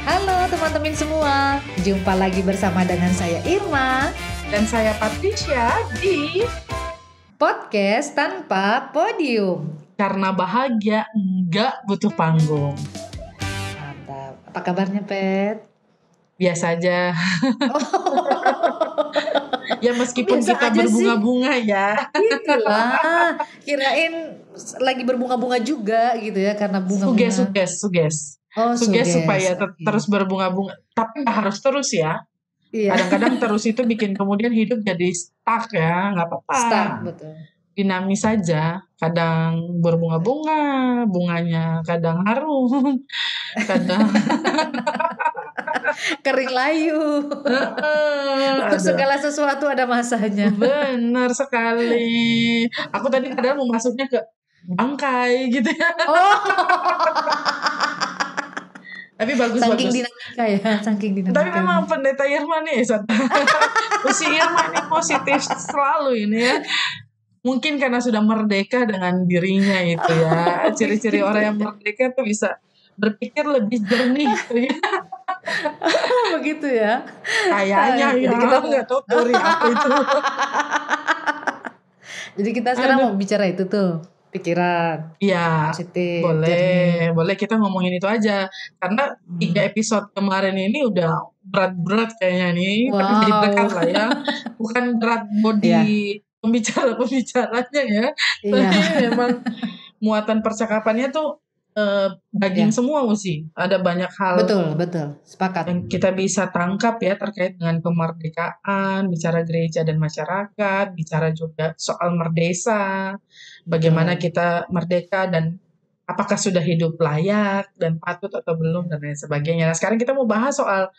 Halo teman-teman semua, jumpa lagi bersama dengan saya Irma dan saya Patricia di Podcast Tanpa Podium. Karena Bahagia Nggak Butuh Panggung. Mantap, apa kabarnya Pet? Biasa aja. Ya meskipun Biasa kita aja berbunga-bunga ya. Itulah, kirain lagi berbunga-bunga juga gitu ya, karena bunga-bunga. Suges Suges, supaya okay. terus berbunga-bunga. Tapi nggak harus terus ya. Iya. Kadang-kadang terus itu bikin kemudian hidup jadi stuck ya, nggak apa-apa. Stuck, betul. Dinamis saja, kadang berbunga-bunga, bunganya kadang harum, kadang kering layu. Untuk segala sesuatu ada masanya. Benar sekali. Aku tadi kadang mau masuknya ke bangkai gitu ya. Tapi bagus. Dinamika ya, saking dinamika. Tapi memang pendeta Irma nih, si Irma ini positif selalu ini ya. Mungkin karena sudah merdeka dengan dirinya itu ya. Ciri-ciri orang yang merdeka tuh bisa berpikir lebih jernih. Begitu ya. Kayaknya ya. Kita nggak tahu teori apa itu. Jadi kita sekarang mau bicara itu tuh, pikiran. Iya, positif. Boleh kita ngomongin itu aja. Karena 3 episode kemarin ini udah berat-berat kayaknya nih. Wow. Tapi jadi berkat lah ya. Bukan berat body pembicaranya ya. Tapi memang muatan percakapannya tuh daging semua sih. Ada banyak hal. Betul. Sepakat. Yang kita bisa tangkap ya terkait dengan kemerdekaan, bicara gereja dan masyarakat, bicara juga soal merdesa, bagaimana kita merdeka dan apakah sudah hidup layak dan patut atau belum dan lain sebagainya. Nah sekarang kita mau bahas soal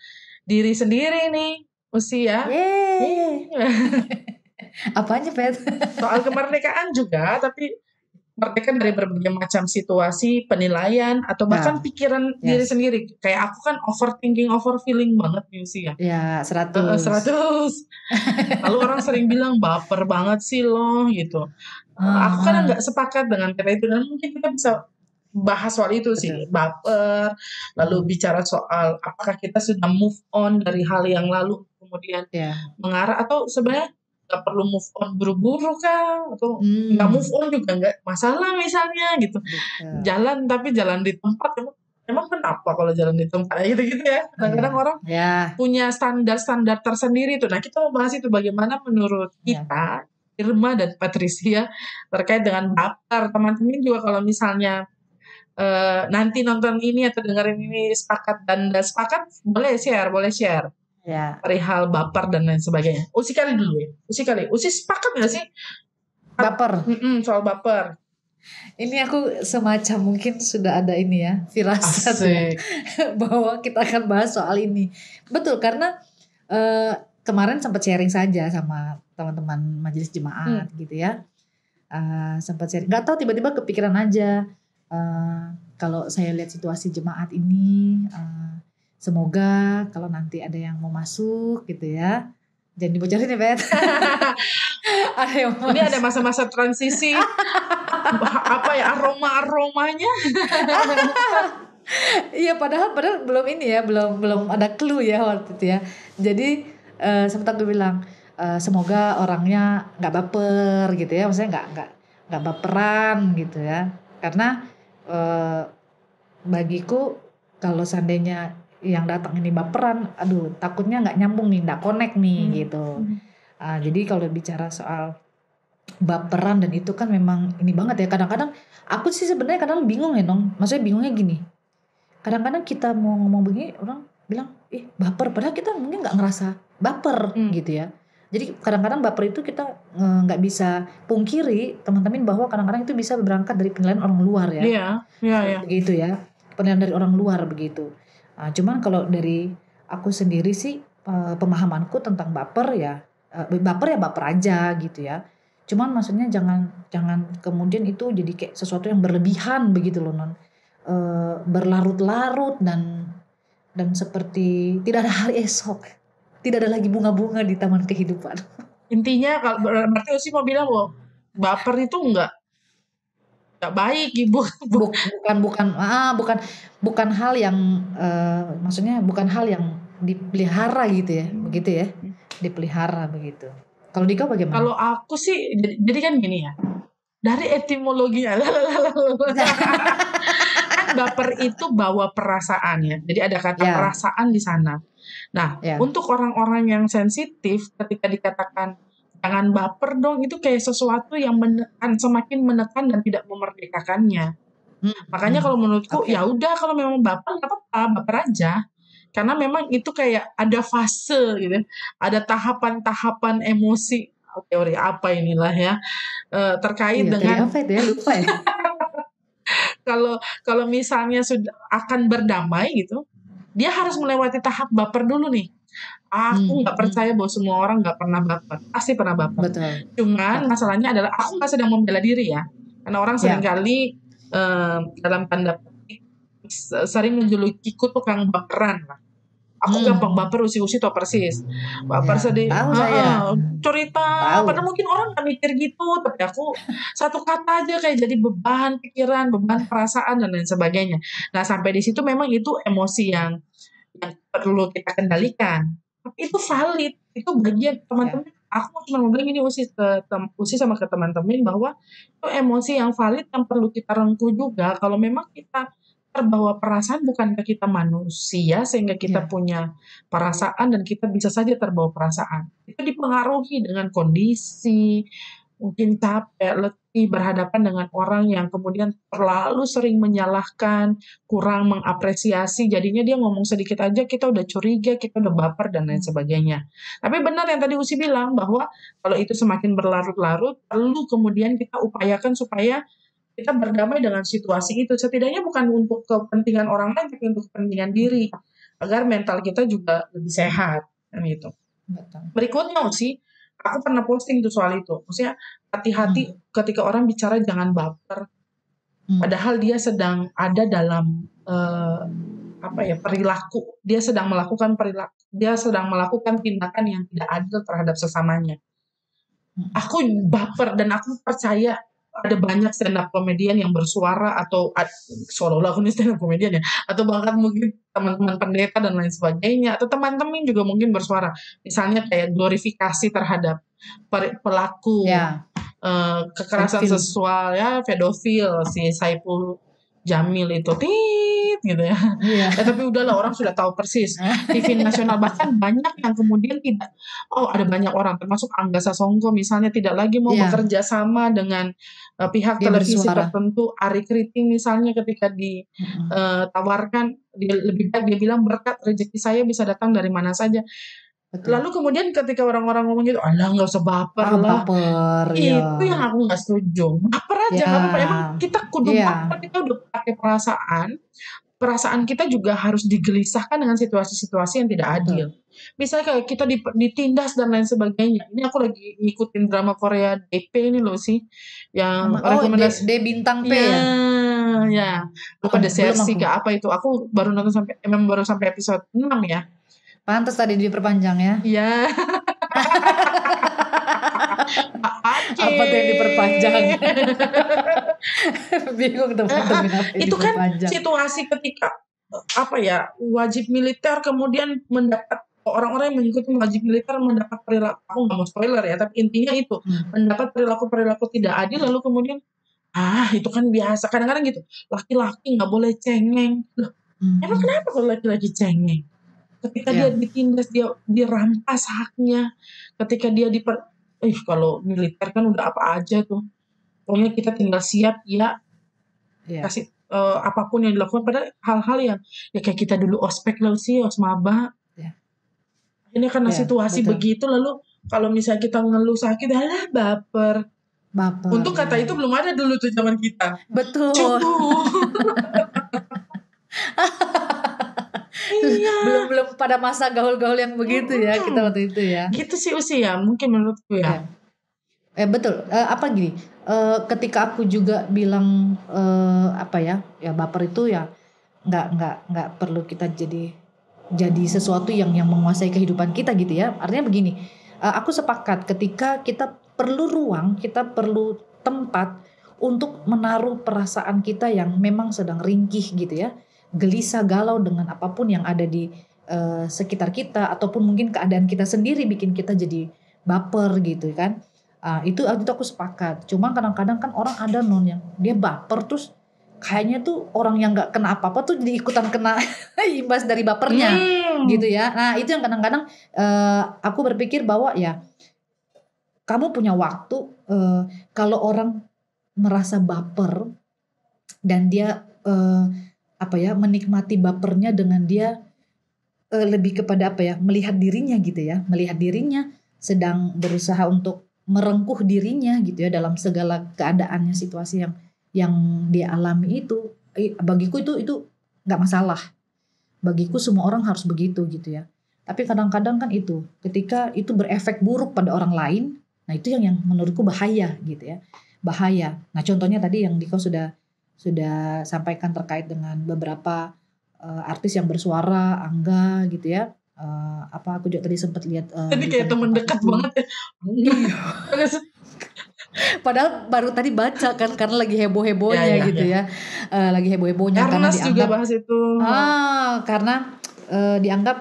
diri sendiri nih, usia. Apanya Pet? Soal kemerdekaan juga, tapi merdeka dari berbagai macam situasi, penilaian, atau bahkan pikiran diri sendiri. Kayak aku kan overthinking, overfeeling banget nih sih ya. Ya, 100. Lalu orang sering bilang baper banget sih loh gitu. Aku kan nggak sepakat dengan kata itu, dan mungkin kita bisa bahas soal itu sih, baper, lalu bicara soal apakah kita sudah move on dari hal yang lalu, kemudian mengarah, atau sebenarnya nggak perlu move on buru-buru kan, atau nggak move on juga nggak masalah misalnya gitu. Jalan tapi jalan di tempat, emang kenapa kalau jalan di tempat gitu ya. Kadang-kadang orang punya standar-standar tersendiri tuh. Nah kita mau bahas itu, bagaimana menurut kita Irma dan Patricia terkait dengan baper. Teman-teman juga kalau misalnya nanti nonton ini atau dengerin ini sepakat dan tidak sepakat, boleh share perihal baper dan lain sebagainya. Usi kali dulu ya. Usi sepakat nggak sih baper? Soal baper. Ini aku semacam mungkin sudah ada ini ya, firasat ya, bahwa kita akan bahas soal ini. Betul, karena kemarin sempat sharing saja sama teman-teman majelis jemaat gitu ya. Sempat sharing, nggak tahu tiba-tiba kepikiran aja. Kalau saya lihat situasi jemaat ini, semoga kalau nanti ada yang mau masuk gitu ya, jangan dibocorin ya Bet. Ini ada masa-masa transisi. Apa ya aromanya? Iya padahal belum ini ya, belum ada clue ya waktu itu ya. Jadi sempat aku bilang semoga orangnya nggak baper gitu ya, maksudnya nggak baperan gitu ya. Karena bagiku kalau seandainya yang datang ini baperan, aduh takutnya nggak nyambung nih, nggak connect nih gitu. Jadi kalau bicara soal baperan dan itu kan memang ini banget ya. Kadang-kadang aku sih sebenarnya kadang bingung ya Nong. Maksudnya bingungnya gini. Kadang-kadang kita mau ngomong begini orang bilang baper, padahal kita mungkin nggak ngerasa baper gitu ya. Jadi kadang-kadang baper itu kita nggak bisa pungkiri teman-teman bahwa kadang-kadang itu bisa berangkat dari penilaian orang luar ya. Iya. Begitu ya. Penilaian dari orang luar begitu. Cuman kalau dari aku sendiri sih pemahamanku tentang baper ya baper aja gitu ya. Cuman maksudnya jangan kemudian itu jadi kayak sesuatu yang berlebihan begitu loh Non. Berlarut-larut dan seperti tidak ada hari esok. Tidak ada lagi bunga-bunga di taman kehidupan. Intinya kalau berarti Usi mau bilang bahwa baper itu nggak tidak baik ibu. Bukan hal yang maksudnya bukan hal yang dipelihara gitu ya, begitu ya, dipelihara begitu. Kalau Dika bagaimana? Kalau aku sih jadi kan gini ya, dari etimologinya kan baper itu bawa perasaan ya, jadi ada kata Ya, perasaan di sana. Nah, ya. untuk orang-orang yang sensitif ketika dikatakan jangan baper dong, itu kayak sesuatu yang semakin menekan dan tidak memerdekakannya. Makanya kalau menurutku Oke. ya udah, kalau memang baper nggak apa-apa, baper aja. Karena memang itu kayak ada fase gitu, ada tahapan-tahapan emosi, teori apa inilah ya, terkait Iya, dari dengan apa itu ya, lupa ya. kalau misalnya sudah akan berdamai gitu, dia harus melewati tahap baper dulu nih. Aku nggak percaya bahwa semua orang nggak pernah baper, pasti pernah baper. Betul. Cuman masalahnya adalah aku nggak sedang membela diri ya, karena orang Ya. seringkali dalam tanda petik sering menjulukiku tukang baperan lah. Aku gampang baper, usi-usi tau persis. Baper Ya, sedih, tahu saya. cerita, Tahu. padahal mungkin orang nggak mikir gitu, tapi aku satu kata aja kayak jadi beban pikiran, beban perasaan dan lain sebagainya. Nah sampai di situ memang itu emosi yang perlu kita kendalikan. Tapi itu valid, itu bagian teman-teman. Aku cuma mau bilang ini usi sama ke teman-teman bahwa itu emosi yang valid yang perlu kita rengkuh juga. Kalau memang kita terbawa perasaan, bukankah kita manusia sehingga kita punya perasaan dan kita bisa saja terbawa perasaan. Itu dipengaruhi dengan kondisi, mungkin capek, letih, berhadapan dengan orang yang kemudian terlalu sering menyalahkan, kurang mengapresiasi, jadinya dia ngomong sedikit aja kita udah curiga, kita udah baper dan lain sebagainya. Tapi benar yang tadi Usi bilang bahwa kalau itu semakin berlarut-larut, perlu kemudian kita upayakan supaya kita berdamai dengan situasi itu. Setidaknya bukan untuk kepentingan orang lain, tapi untuk kepentingan diri, agar mental kita juga lebih sehat. Gitu. Berikutnya Usi, aku pernah posting tuh soal itu. Maksudnya hati-hati ketika orang bicara jangan baper. Padahal dia sedang ada dalam perilaku. Dia sedang melakukan tindakan yang tidak adil terhadap sesamanya. Aku baper dan aku percaya ada banyak stand up komedian yang bersuara atau seolah-olah aku ini stand up komedian ya, atau bahkan mungkin teman-teman pendeta dan lain sebagainya, atau teman-teman juga mungkin bersuara, misalnya kayak glorifikasi terhadap pelaku kekerasan seksual ya, pedofil si Saipul Jamil itu gitu ya. Tapi udahlah, orang sudah tahu persis. TV nasional bahkan banyak yang kemudian tidak, ada banyak orang termasuk Angga Sasongko misalnya tidak lagi mau bekerja sama dengan pihak dia televisi tertentu. Ari Kriting misalnya ketika ditawarkan, lebih baik dia bilang berkat rezeki saya bisa datang dari mana saja. Lalu kemudian ketika orang-orang ngomong gitu, alah nggak usah baper lah. Itu yang aku nggak setuju. Baper aja nggak apa-apa. Emang kita kudu baper, kita udah pakai perasaan kita juga harus digelisahkan dengan situasi-situasi yang tidak adil. Misalnya kayak kita ditindas dan lain sebagainya. Ini aku lagi ngikutin drama Korea DP ini loh sih, yang rekomendasi D bintang P ya. Apa desersi ke apa itu? Aku baru nonton sampai episode 6 ya. Pantas tadi diperpanjang ya. Iya. Apa tuh yang diperpanjang? Bingung teman-teman apa yang itu diperpanjang. Kan situasi ketika wajib militer kemudian mendapat orang-orang yang mengikuti wajib militer mendapat perilaku, aku nggak mau spoiler ya, tapi intinya itu mendapat perilaku tidak adil, lalu kemudian itu kan biasa kadang-kadang gitu, laki-laki nggak boleh cengeng. Emang kenapa kalau laki-laki cengeng? Ketika dia ditindas, dia dirampas haknya, ketika dia kalau militer kan udah apa aja tuh, pokoknya kita tinggal siap kasih apapun yang dilakukan, pada hal-hal yang kayak kita dulu ospek lalu sih osmaba. Ini karena situasi begitu, lalu kalau misalnya kita ngeluh sakit, alah baper. Untung kata itu belum ada dulu tuh zaman kita. Betul. Belum pada masa gaul-gaul yang begitu ya kita waktu itu ya. Gitu sih Usi ya, mungkin menurutku ya. Betul. Gini, ketika aku juga bilang baper itu ya nggak perlu kita jadi sesuatu yang menguasai kehidupan kita gitu ya. Artinya begini, aku sepakat ketika kita perlu ruang, kita perlu tempat untuk menaruh perasaan kita yang memang sedang ringkih gitu ya, gelisah, galau dengan apapun yang ada di sekitar kita, ataupun mungkin keadaan kita sendiri bikin kita jadi baper gitu kan. Itu aku sepakat. Cuma kadang-kadang kan orang ada non yang dia baper terus kayaknya tuh orang yang nggak kena apa-apa tuh jadi ikutan kena imbas dari bapernya gitu ya. Nah itu yang kadang-kadang aku berpikir bahwa ya kamu punya waktu, kalau orang merasa baper dan dia menikmati bapernya dengan dia lebih kepada melihat dirinya gitu ya, melihat dirinya sedang berusaha untuk merengkuh dirinya gitu ya dalam segala keadaannya, situasi yang dia alami itu, bagiku itu nggak masalah. Bagiku semua orang harus begitu gitu ya. Tapi kadang-kadang kan itu ketika itu berefek buruk pada orang lain, nah itu yang menurutku bahaya gitu ya, bahaya. Nah contohnya tadi yang Diko sudah sampaikan terkait dengan beberapa artis yang bersuara, Angga gitu ya. Aku juga tadi sempat lihat. Tadi kayak teman dekat banget ya. Padahal baru tadi baca kan karena lagi heboh-hebohnya gitu ya. Lagi heboh-hebohnya karena dianggap juga bahas itu. Karena dianggap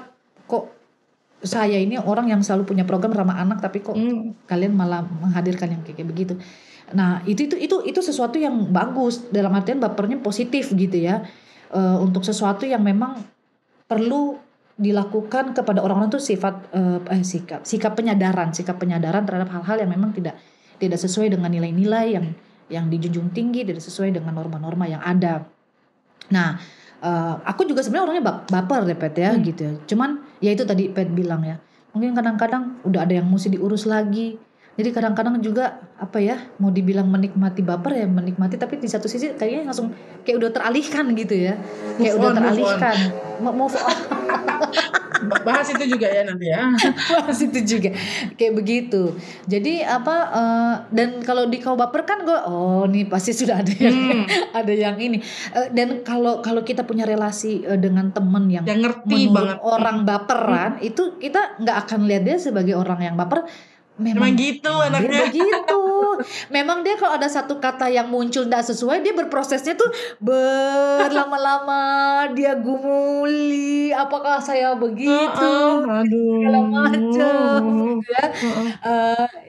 kok saya ini orang yang selalu punya program ramah anak tapi kok kalian malah menghadirkan yang kayak begitu. Nah, itu sesuatu yang bagus dalam artian bapernya positif gitu ya. Untuk sesuatu yang memang perlu dilakukan kepada orang-orang tuh sikap penyadaran terhadap hal-hal yang memang tidak sesuai dengan nilai-nilai yang dijunjung tinggi, tidak sesuai dengan norma-norma yang ada. Nah, aku juga sebenarnya orangnya baper ya Pet ya gitu ya. Cuman ya itu tadi Pet bilang ya, mungkin kadang-kadang udah ada yang mesti diurus lagi. Jadi kadang-kadang juga mau dibilang menikmati baper ya menikmati, tapi di satu sisi kayaknya langsung kayak udah teralihkan gitu ya. Kayak udah teralihkan. Move on. Bahas itu juga ya nanti ya. Bahas itu juga. Kayak begitu. Jadi dan kalau di kau baper kan gue nih pasti sudah ada yang ada yang ini. Dan kalau kita punya relasi dengan temen yang ngerti banget orang baperan, itu kita nggak akan lihat dia sebagai orang yang baper. Memang gitu anaknya. Dia begitu. Memang dia kalau ada satu kata yang muncul tidak sesuai, dia berprosesnya tuh berlama-lama. Dia gumuli, apakah saya begitu? Segala macam. Ya.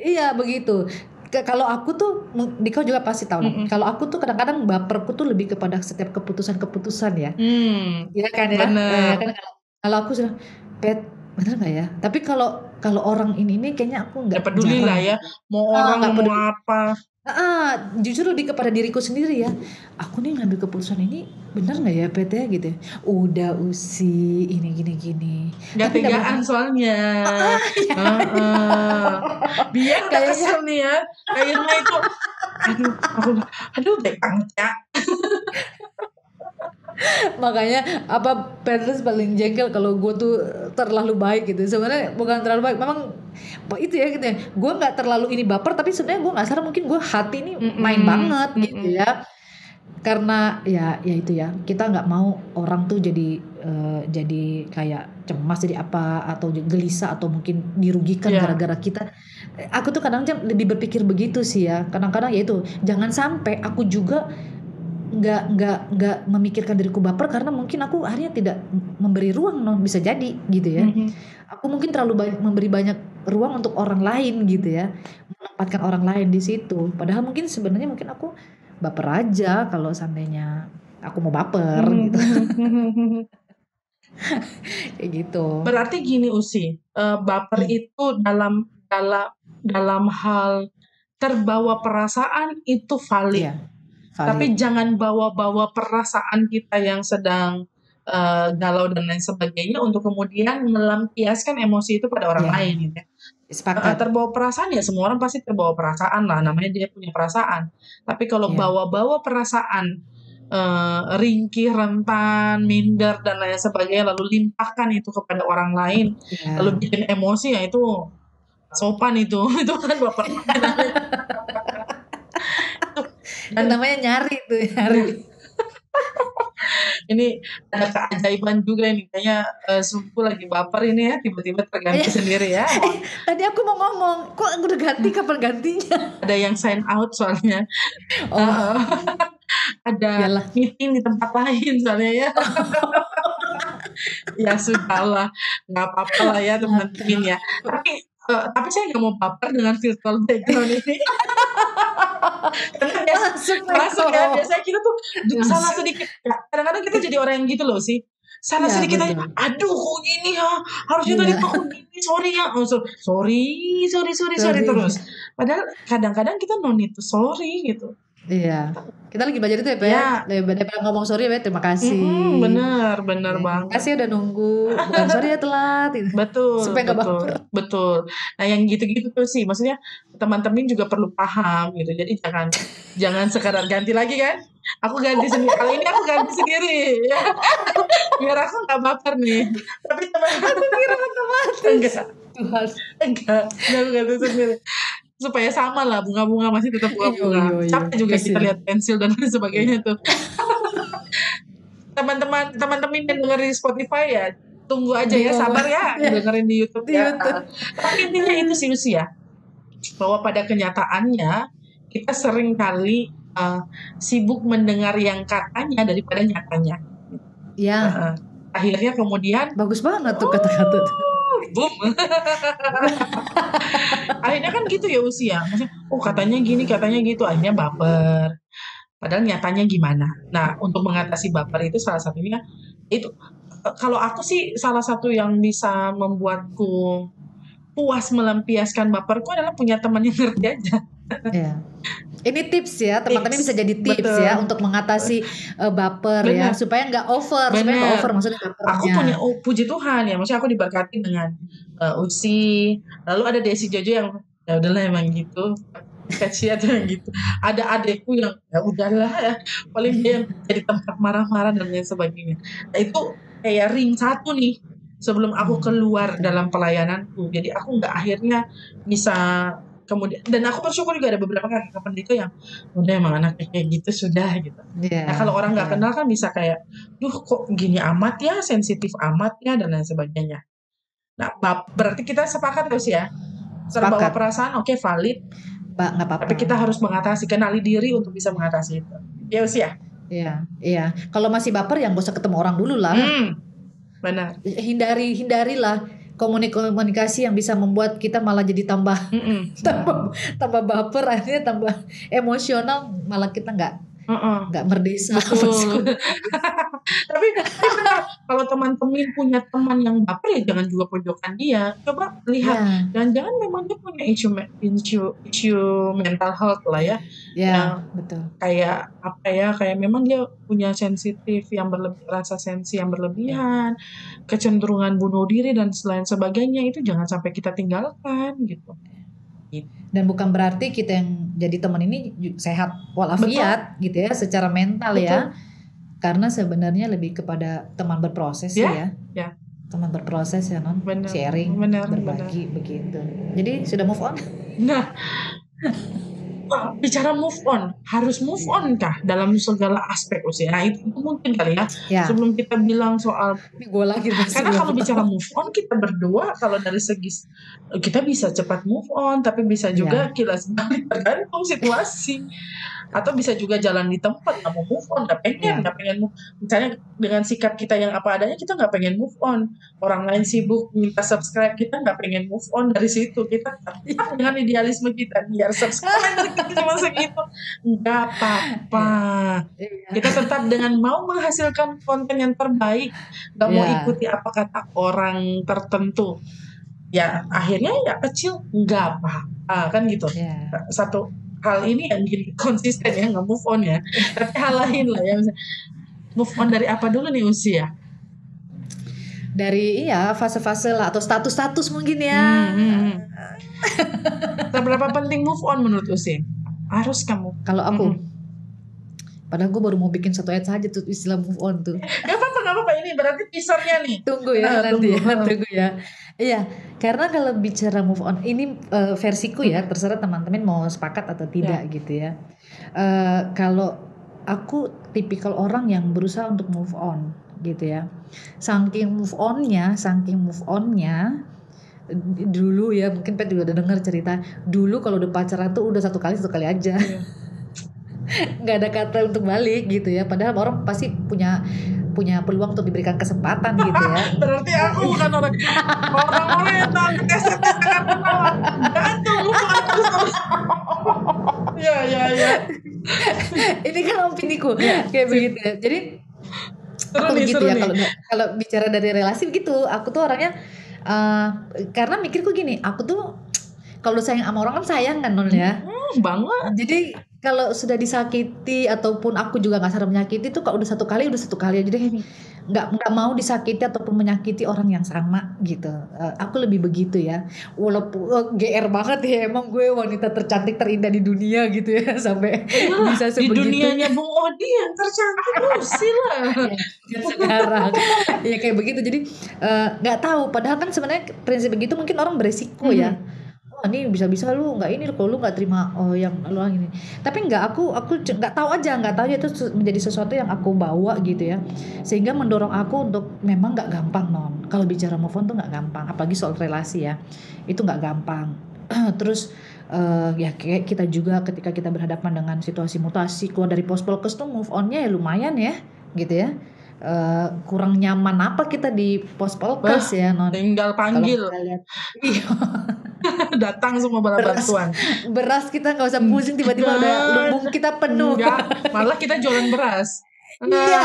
Iya begitu. Kalau aku tuh, Diko juga pasti tahu lah. Kalau aku tuh kadang-kadang baperku tuh lebih kepada setiap keputusan ya. Iya kan ya. Kan kalau aku sudah bener nggak ya? Tapi kalau orang ini kayaknya aku nggak peduli lah ya. Mau orang mau apa. Jujur lebih kepada diriku sendiri ya. Aku nih ngambil keputusan ini bener nggak ya PT gitu. Udah usi ini gini. Gak tegaan soalnya. Biar gak kesel nih ya. Kayaknya itu. Aduh baik banget ya. Makanya Petrus paling jengkel kalau gue tuh terlalu baik gitu. Sebenarnya bukan terlalu baik, memang itu ya gitu ya. Gue nggak terlalu ini baper, tapi sebenarnya gue nggak sadar mungkin gue hati ini main banget gitu ya. Karena ya itu ya, kita nggak mau orang tuh jadi kayak cemas jadi apa, atau gelisah, atau mungkin dirugikan gara-gara kita. Aku tuh kadang-kadang lebih berpikir begitu sih ya. Kadang-kadang ya itu, jangan sampai aku juga nggak memikirkan diriku baper karena mungkin aku akhirnya tidak memberi ruang, bisa jadi gitu ya. Aku mungkin terlalu memberi banyak ruang untuk orang lain gitu ya, menempatkan orang lain di situ. Padahal mungkin sebenarnya aku baper aja kalau seandainya aku mau baper gitu. Kayak gitu. Berarti gini Usi, baper itu dalam hal terbawa perasaan itu valid. Iya. Tapi jangan bawa-bawa perasaan kita yang sedang galau dan lain sebagainya untuk kemudian melampiaskan emosi itu pada orang lain gitu ya. Terbawa perasaan ya semua orang pasti terbawa perasaan lah, namanya dia punya perasaan. Tapi kalau bawa-bawa perasaan ringkih, rentan, minder dan lain sebagainya, lalu limpahkan itu kepada orang lain, lalu bikin emosi, ya itu sopan itu kan baper. Dan namanya nyari. Ini ada keajaiban juga ini kayaknya suku lagi baper ini ya, tiba-tiba terganti sendiri ya. Tadi aku mau ngomong, kok udah ganti, kapan gantinya? Ada yang sign out soalnya. Ada Yalah. meeting di tempat lain soalnya ya. Ya sudahlah, nggak apa-apa lah ya teman-teman ya. Tapi saya nggak mau baper dengan virtual background ini. Karena masuk ya, biasanya kita tuh salah sedikit. Kadang-kadang kita jadi orang yang gitu loh sih. Salah Iya, sedikit aja, betul. aduh kok gini ya, harusnya tadi tuh gini, sorry ya, sorry terus. Padahal kadang-kadang kita no need to sorry gitu. Iya, kita lagi belajar itu ya, Pak. Ya. Daripada ngomong sorry ya, Pak, terima kasih. Bener Ya, banget. Terima kasih udah nunggu, bukan sorry ya telat. Betul, Supaya nggak baper. betul. Nah yang gitu-gitu tuh sih, maksudnya teman-teman juga perlu paham gitu. Jadi jangan sekadar ganti lagi kan. Aku ganti sendiri, kali ini aku ganti sendiri. Ya. Biar aku nggak baper nih. Tapi teman-teman Aku kira otomatis. Enggak, aku ganti sendiri. Supaya sama lah, bunga-bunga masih tetap bunga-bunga. Capek juga kita lihat pensil dan lain sebagainya tuh. Teman-teman yang dengerin di Spotify ya, tunggu aja ya, sabar ya, dengerin di YouTube ya. Tapi intinya itu sih Lucia, bahwa pada kenyataannya kita sering kali sibuk mendengar yang katanya daripada nyatanya. Ya. Akhirnya kemudian bagus banget tuh kata-kata tuh. Boom. Akhirnya kan gitu ya Usia. Maksudnya, katanya gini, katanya gitu. Akhirnya baper. Padahal nyatanya gimana. Nah, untuk mengatasi baper itu salah satunya itu. Kalau aku sih salah satu yang bisa membuatku puas melampiaskan baperku adalah punya teman yang ngerti aja. Ya. Ini tips ya, teman-teman bisa jadi tips ya untuk mengatasi baper. Bener. Ya, supaya nggak over, maksudnya bapernya. Aku punya puji Tuhan ya, maksudnya aku diberkati dengan Usi, lalu ada Desi Jojo yang ya udahlah emang gitu, kasihan yang gitu. Ada adekku yang ya udahlah ya, paling dia jadi tempat marah-marah dan lain sebagainya. Nah itu kayak ring satu nih sebelum aku keluar dalam pelayananku. Jadi aku nggak akhirnya bisa kemudian, dan aku bersyukur juga ada beberapa kakak pendeta yang udah emang anaknya kayak gitu sudah gitu. Nah kalau orang nggak kenal kan bisa kayak, duh kok gini amat ya, sensitif amat ya dan lain sebagainya. Nah berarti kita sepakat terus ya, terbawa perasaan oke, valid, nggak apa-apa. tapi kita harus mengatasi, kenali diri untuk bisa mengatasi itu. Ya Usia. Iya. Kalau masih baper yang gak usah ketemu orang dulu lah. Benar. Hindarilah komunikasi yang bisa membuat kita malah jadi tambah baper, akhirnya tambah emosional, malah kita nggak berdesa. Tapi kalau teman-teman punya teman yang baper ya jangan juga pojokan dia. Coba lihat, jangan-jangan memang dia punya issue mental health lah ya. Ya, betul. Kayak apa ya? Kayak memang dia punya sensitif yang rasa sensi yang berlebihan, kecenderungan bunuh diri dan lain sebagainya, itu jangan sampai kita tinggalkan gitu. Dan bukan berarti kita yang jadi teman ini sehat walafiat gitu ya secara mental. Betul. Ya. Karena sebenarnya lebih kepada teman berproses ya. Teman berproses ya non, sharing, berbagi begitu. Jadi sudah move on. Nah, bicara move on, harus move on kah dalam segala aspek usia? Nah, itu mungkin kali ya. Sebelum kita bilang soal karena kalau bicara move on, kita berdua kalau dari segi kita bisa cepat move on, tapi bisa juga kilas balik tergantung situasi. Atau bisa juga jalan di tempat, nggak mau move on, nggak pengen move. Misalnya dengan sikap kita yang apa adanya, kita nggak pengen move on. Orang lain sibuk minta subscribe, kita nggak pengen move on dari situ. Kita dengan idealisme kita, biar subscribe kita cuma segitu, nggak apa-apa. Kita tetap dengan mau menghasilkan konten yang terbaik, nggak mau ikuti apa kata orang tertentu. Ya akhirnya ya kecil, nggak apa-apa kan gitu. Satu hal ini yang konsisten ya, nggak move on ya. Tapi hal lain lah ya, move on dari apa dulu nih Usia? Dari fase-fase lah atau status-status mungkin ya. Seberapa penting move on menurut Usia? Harus kamu? Kalau aku, padahal gue baru mau bikin satu ayat saja tuh istilah move on tuh. Gak apa-apa, ini berarti teasernya nih. Tunggu ya nanti tunggu ya. Iya, karena kalau bicara move on ini versiku ya, terserah teman-teman mau sepakat atau tidak gitu ya. Kalau aku tipikal orang yang berusaha untuk move on gitu ya. Saking move onnya dulu ya, mungkin Pet juga udah dengar cerita dulu kalau udah pacaran tuh udah satu kali aja. Nggak ada kata untuk balik gitu ya, padahal orang pasti punya peluang untuk diberikan kesempatan gitu ya. Berarti aku bukan orang yang takut SMS karena kenal gantung terus. Ya. Ini kan opiniku kayak begitu ya. Jadi seru aku nih, begitu seru ya, nih. kalau bicara dari relasi begitu, aku tuh orangnya karena mikirku gini, aku tuh kalau sayang sama orang kan sayang kan Non ya. Banget. Jadi kalau sudah disakiti ataupun aku juga nggak sadar menyakiti tuh, kalau udah satu kali aja deh, nggak mau disakiti ataupun menyakiti orang yang sama gitu. Aku lebih begitu ya, walaupun GR banget ya, emang gue wanita tercantik terindah di dunia gitu ya, sampai bisa Di sebegitunya. dunianya Bung Odi yang tercantik Lucy lah. Ya, sekarang ya kayak begitu. Jadi nggak tahu, padahal kan sebenarnya prinsip begitu mungkin orang beresiko ya. Oh, ini bisa-bisa lu nggak ini, kalau lu nggak terima yang lu ini. Tapi aku nggak tahu aja itu menjadi sesuatu yang aku bawa gitu ya, sehingga mendorong aku untuk memang nggak gampang Non. Kalau bicara move on tuh nggak gampang, apalagi soal relasi ya, itu nggak gampang. Terus ya kayak kita juga ketika kita berhadapan dengan situasi mutasi keluar dari pospolkes tuh, move onnya ya lumayan ya gitu ya. Kurang nyaman apa kita di pospolkes ya Non, tinggal kalau panggil kita lihat. Iya. datang semua bala bantuan. Beras kita nggak usah pusing, tiba-tiba udah lumbung kita penuh. Enggak, malah kita jualan beras. Iya.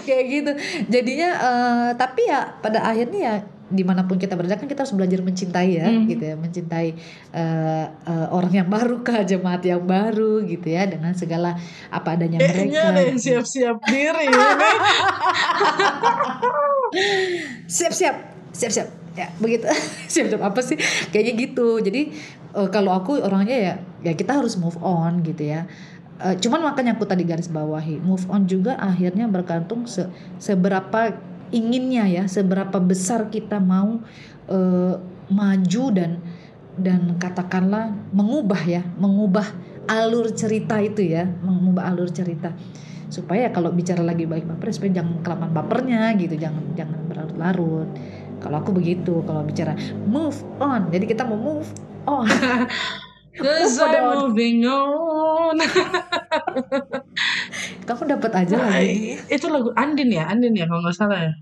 Kayak gitu. Jadinya tapi ya pada akhirnya ya dimanapun kita berada kan kita harus belajar mencintai ya, gitu ya, mencintai orang yang baru, kah jemaat yang baru gitu ya, dengan segala apa adanya mereka. Ada yang siap-siap diri. Siap-siap ya begitu. Siap-siap apa sih kayaknya gitu. Jadi kalau aku orangnya ya kita harus move on gitu ya. Cuman makanya aku tadi garis bawahi, move on juga akhirnya bergantung seberapa inginnya ya, seberapa besar kita mau maju dan katakanlah mengubah alur cerita itu ya, mengubah alur cerita, supaya kalau bicara lagi baik baper supaya jangan kelamaan bapernya gitu, jangan berlarut-larut. Kalau aku begitu kalau bicara move on, jadi kita mau move on. Cause I'm moving on. Kamu dapat aja lagi. Itu lagu Andin ya kalau nggak salah ya.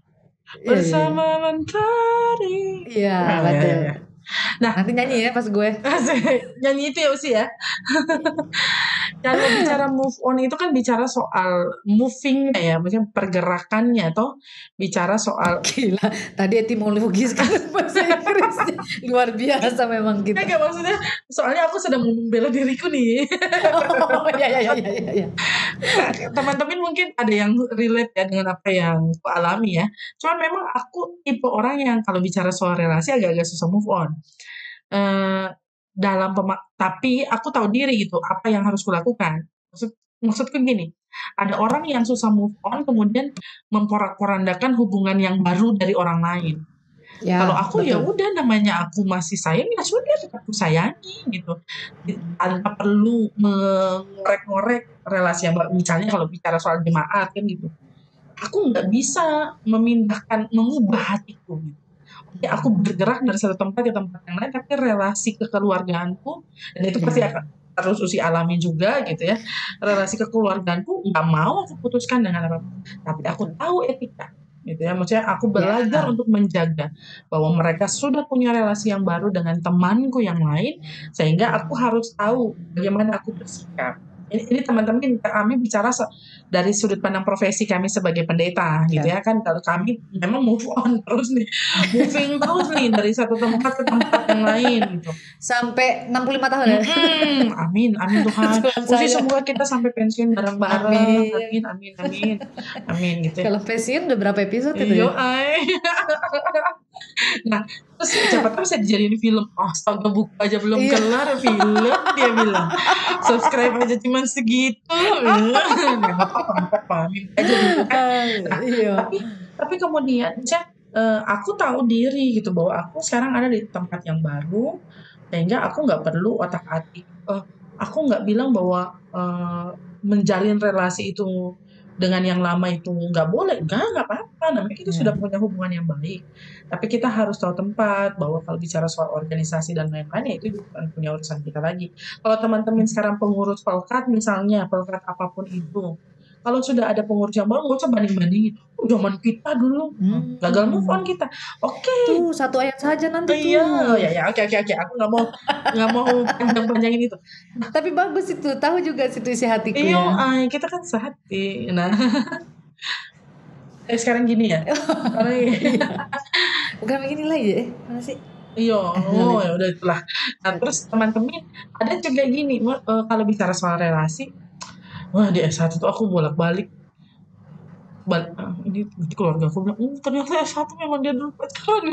Bersama mentari. Iya, betul. Ya. Nah, nanti nyanyi ya pas gue. Nyanyi itu ya Usi ya. Kalau bicara move on itu kan bicara soal movingnya ya, maksudnya pergerakannya, atau bicara soal gila. Tadi etimologis kan bahasa Inggrisnya luar biasa memang kita. Enggak, maksudnya soalnya aku sedang membela diriku nih. Oh ya. Teman-teman mungkin ada yang relate ya dengan apa yang aku alami ya. Cuman memang aku tipe orang yang kalau bicara soal relasi agak-agak susah move on. Tapi aku tahu diri gitu apa yang harus kulakukan. Maksudku gini, ada orang yang susah move on kemudian memporak-porandakan hubungan yang baru dari orang lain. Ya, kalau aku betul. Ya udah, namanya aku masih sayang ya sudah, aku sayangi gitu, tanpa perlu mengorek-ngorek relasi yang baru. Misalnya kalau bicara soal jemaat kan gitu, aku nggak bisa mengubah hatiku gitu. Jadi aku bergerak dari satu tempat ke tempat yang lain, tapi relasi kekeluargaanku, dan itu pasti akan terus Usi alami juga gitu ya, relasi kekeluargaanku nggak mau aku putuskan dengan apa, tapi aku tahu etika gitu ya, maksudnya aku belajar untuk menjaga bahwa mereka sudah punya relasi yang baru dengan temanku yang lain, sehingga aku harus tahu bagaimana aku bersikap. Ini teman-teman, kami bicara dari sudut pandang profesi kami sebagai pendeta gitu ya kan. Kalau kami memang move on terus nih, moving terus nih dari satu tempat ke tempat yang lain gitu. Sampai 65 tahun ya. Amin Tuhan. Usi semoga kita sampai pensiun bareng-bareng. Amin gitu ya. Kalau pensiun udah berapa episode itu ya? Nah, terus siapa tahu bisa dijadiin film. Astaga, buku aja belum kelar film, dia bilang. Subscribe aja cuma segitu. Nggak apa-apa. Aja gitu kan. Tapi kemudian aku tahu diri gitu bahwa aku sekarang ada di tempat yang baru, sehingga aku nggak perlu otak-atik aku nggak bilang bahwa menjalin relasi itu dengan yang lama itu nggak boleh, nggak apa-apa, namanya kita sudah punya hubungan yang baik. Tapi kita harus tahu tempat, bahwa kalau bicara soal organisasi dan lain-lain, ya itu bukan punya urusan kita lagi. Kalau teman-teman sekarang pengurus pelkat misalnya, pelkat apapun itu, kalau sudah ada pengurus yang baru, nggak usah banding-bandingin. Zaman kita dulu, gagal move on kita. Oke. Tuh, satu ayat saja nanti tuh. Iya, oke. Aku nggak mau panjang-panjangin itu. Tapi bagus itu, tahu juga situ isi hatiku ya. Iya, kita kan sehati. Nah, sekarang gini ya. Bukan begini lagi ya? Mana sih? Iya, ya udah itulah. Nah, terus teman-teman ada juga gini, kalau bicara soal relasi, wah di S1 tuh aku bolak-balik. Ini keluarga aku bilang, ternyata S1 memang dia dulu pacaran.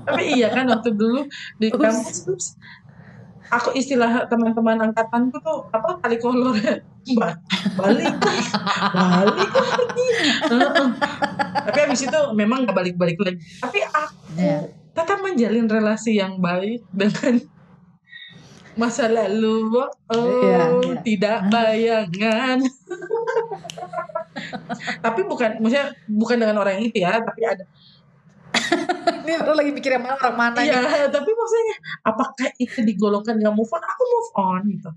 Tapi iya kan waktu dulu di kampus, aku istilah teman-teman angkatanku tuh apa tali kolor ya, balik lagi. Tapi habis itu memang nggak balik-balik lagi. Tapi aku tetap menjalin relasi yang baik dengan masa lalu. Tidak bayangan. Tapi maksudnya bukan dengan orang yang itu ya, tapi ada. Ini lo lagi pikir yang mana, orang mana? Iya, tapi maksudnya apakah itu digolongkan nggak move on? Aku move on gitu.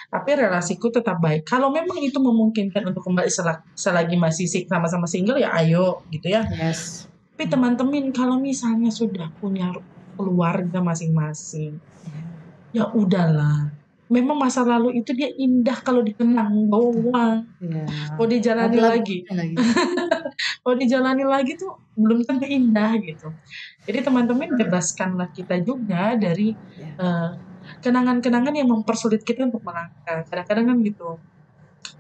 Tapi relasiku tetap baik. Kalau memang itu memungkinkan untuk kembali selagi masih sama-sama single, ya ayo gitu ya. Yes. Tapi teman-teman kalau misalnya sudah punya keluarga masing-masing, ya udahlah. Memang masa lalu itu dia indah kalau dikenang doang. Kalau dijalani lagi. Kalau dijalani lagi tuh belum tentu indah gitu. Jadi teman-teman bebaskanlah kita juga dari kenangan-kenangan yang mempersulit kita untuk melangkah. Kadang-kadang kan gitu.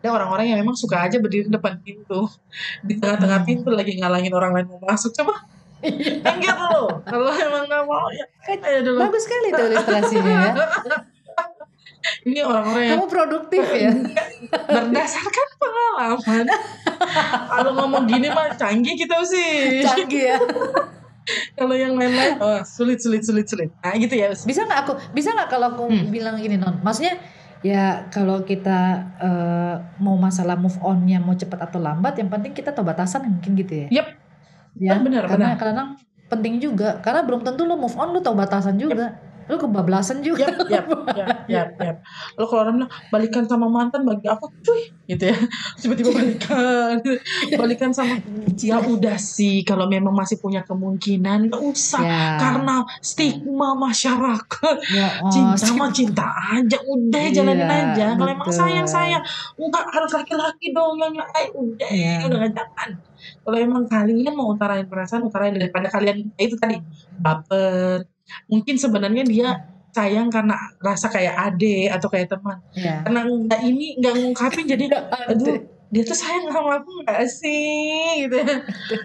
Ada orang-orang yang memang suka aja berdiri depan pintu, di tengah-tengah pintu lagi ngalangin orang lain mau masuk. Coba enggak dulu. Kalau emang nggak mau ya ayo dulu. Bagus sekali tuh ilustrasinya ya. Ini orang-orang yang kamu produktif ya. Berdasarkan pengalaman. Kalau ngomong gini mah canggih kita sih. Canggih ya. Kalau yang lain-lain sulit. Nah gitu ya. Bisa nggak kalau aku bilang gini Non? Maksudnya ya kalau kita mau masalah move on-nya mau cepat atau lambat, yang penting kita tahu batasan mungkin gitu ya. Yep. Ya, benar. Karena kadang penting juga, karena belum tentu lo move on lo tahu batasan juga. Lu kebablasan juga. Yap. Lo kalau orang bilang balikan sama mantan, bagi aku cuy gitu ya. Tiba-tiba balikan sama ya udah sih, kalau memang masih punya kemungkinan gak usah karena stigma masyarakat. Cinta aja udah jalanin aja. Kalau emang sayang enggak harus laki-laki dong yang udah jangan. Kalau emang kalian mau utarain perasaan, utarain daripada kalian itu tadi baper. Mungkin sebenarnya dia sayang karena rasa kayak adik atau kayak teman. Karena nggak ngungkapin jadi aduh dia tuh sayang sama aku nggak sih gitu.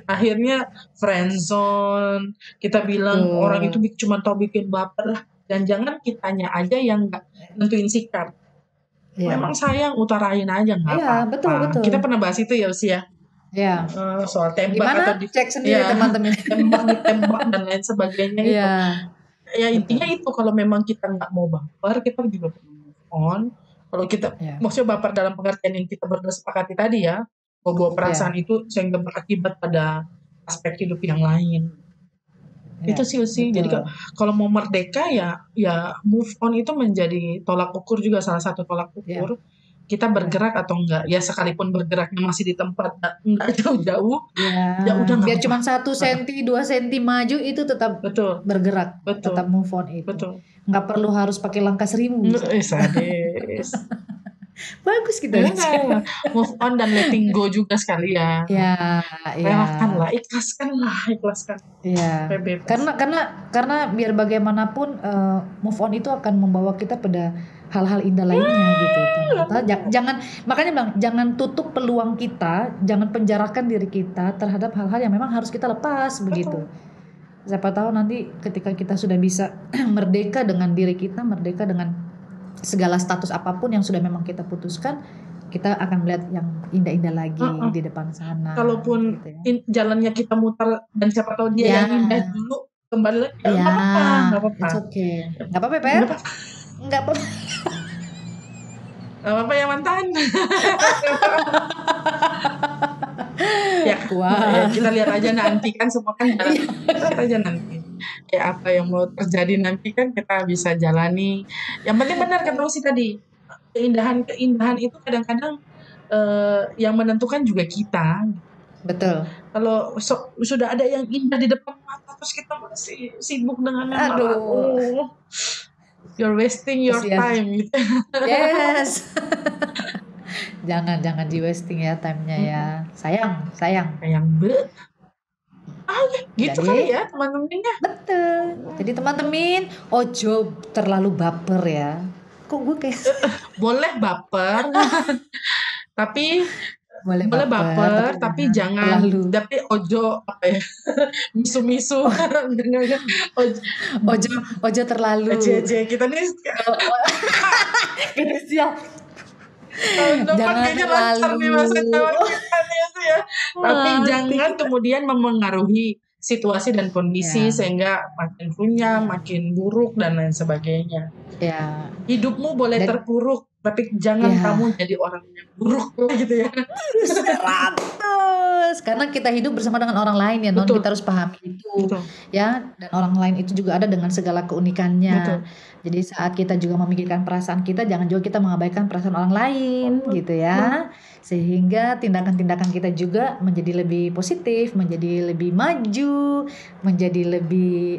Akhirnya friendzone. Kita bilang orang itu cuma tahu bikin baper lah. Dan jangan kitanya aja yang nggak nentuin sikap. Memang sayang utarain aja nggak apa-apa. Betul. Kita pernah bahas itu ya Usia. Ya. Soal tembak. Gimana? Atau cek sendiri teman-teman. Tembak dan lain sebagainya itu. Ya intinya itu, kalau memang kita nggak mau baper, kita juga perlu move on. Kalau kita maksudnya baper dalam pengertian yang kita berdua sepakati tadi ya, bahwa perasaan itu sehingga berakibat pada aspek hidup yang lain. Itu sih. Jadi kalau mau merdeka ya move on itu menjadi tolak ukur juga, salah satu tolak ukur. Kita bergerak atau enggak, ya sekalipun bergeraknya masih di tempat enggak jauh-jauh, ya udah biar cuma 1 cm 2 cm maju itu tetap bergerak, tetap move on itu. Nggak perlu harus pakai langkah 1000. Sadis. Bagus kita move on dan letting go juga sekalian. Relakanlah, ikhlaskan. Karena biar bagaimanapun move on itu akan membawa kita pada hal-hal indah lainnya gitu. Makanya bilang jangan tutup peluang kita, jangan penjarakan diri kita terhadap hal-hal yang memang harus kita lepas begitu. Siapa tahu nanti ketika kita sudah bisa merdeka dengan diri kita, merdeka dengan segala status apapun yang sudah memang kita putuskan, kita akan melihat yang indah-indah lagi di depan sana. Kalaupun gitu jalannya kita muter dan siapa tahu dia yang indah dulu kembali lagi, nggak apa-apa. It's okay. Nggak apa-apa, Per. Enggak apa-apa. Gak apa-apa ya mantan. Ya, ya, kita lihat aja nanti kan semua kan lihat aja nanti. Ya apa yang mau terjadi nanti kan kita bisa jalani. Yang penting benar kata Rosi tadi. Keindahan itu kadang-kadang yang menentukan juga kita. Betul. Kalau sudah ada yang indah di depan mata terus kita masih sibuk dengan yang Aduh. You're wasting your time gitu. Yes. jangan di wasting ya time-nya ya. Sayang. Gitu kali ya teman-temannya. Betul. Jadi teman-teman, ojo terlalu baper ya. Kok gue kayak boleh baper. Tapi boleh baper tapi jangan terlalu. Tapi ojo apa ya? misu-misu. ojo terlalu. Kita nih kita siap. Jangan terlalu ya. Tapi jangan kemudian memengaruhi situasi dan kondisi sehingga makin runyam, makin buruk dan lain sebagainya. Ya. Hidupmu boleh terpuruk, tapi jangan kamu jadi orang yang buruk gitu ya. 100. Karena kita hidup bersama dengan orang lain ya, kita harus pahami itu. Betul. Ya, dan orang lain itu juga ada dengan segala keunikannya. Betul. Jadi saat kita juga memikirkan perasaan kita, jangan juga kita mengabaikan perasaan orang lain gitu ya. Sehingga tindakan-tindakan kita juga menjadi lebih positif, menjadi lebih maju, menjadi lebih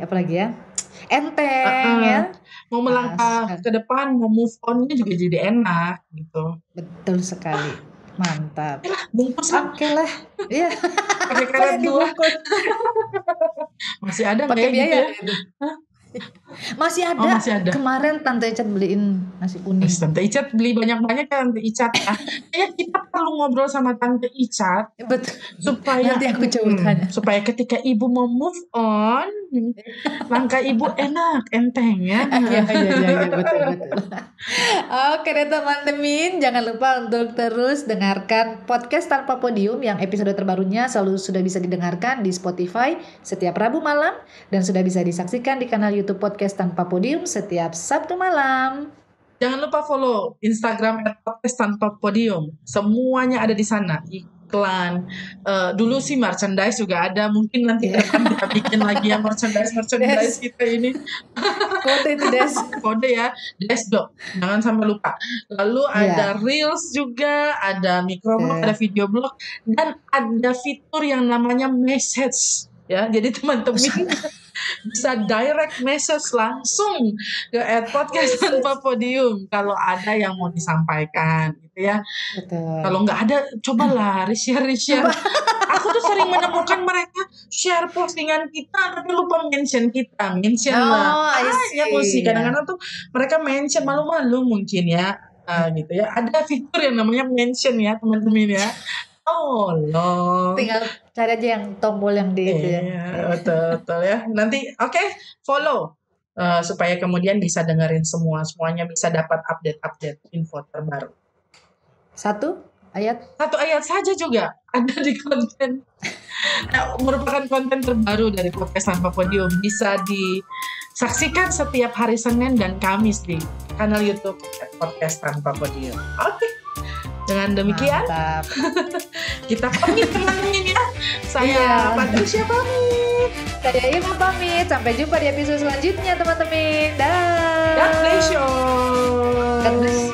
enteng ya. Mau melangkah ke depan, mau move on-nya juga jadi enak gitu. Betul sekali. Mantap. Bungkus lah. Oke lah. Iya. Pakai karet 2. Masih ada pakai biaya gitu ya? Masih ada. Kemarin Tante Icat beliin nasi kuning. Tante Icat beli banyak-banyak kan Tante Icat. Kita perlu ngobrol sama Tante Icat. Betul. Supaya nanti aku coba tanya. Supaya ketika ibu mau move on, langkah ibu enak, enteng ya. Iya, betul. Oke deh teman-teman, jangan lupa untuk terus dengarkan podcast Tanpa Podium yang episode terbarunya selalu sudah bisa didengarkan di Spotify setiap Rabu malam dan sudah bisa disaksikan di kanal YouTube Podcast Tanpa Podium setiap Sabtu malam. Jangan lupa follow Instagram @podcast tanpa podium. Semuanya ada di sana. Iklan. Dulu sih merchandise juga ada. Mungkin nanti akan kita bikin lagi ya merchandise kita ini. Kode itu Des. Kode ya. Desdok. Jangan sampai lupa. Lalu ada Reels juga, ada microblog, ada video blog, dan ada fitur yang namanya message. Ya, jadi teman-teman bisa direct message langsung ke @podcast tanpa podium kalau ada yang mau disampaikan gitu ya. Betul. Kalau nggak ada, cobalah reshare. Aku tuh sering menemukan mereka share postingan kita tapi lupa mention kita. Ya sih kadang-kadang tuh mereka mention malu-malu mungkin ya. Gitu ya. Ada fitur yang namanya mention ya teman-teman ya. Tinggal cari aja yang tombol yang di itu ya. Betul ya. Nanti follow supaya kemudian bisa dengerin semuanya bisa dapat update info terbaru. Satu ayat saja juga ada di konten. Merupakan konten terbaru dari Podcast Tanpa Podium, bisa disaksikan setiap hari Senin dan Kamis di kanal YouTube Podcast Tanpa Podium. Oke. Dengan demikian, kita pamit teman-teman ya. Saya Patricia pamit. Saya Irma pamit. Sampai jumpa di episode selanjutnya teman-teman. Dah. God bless you.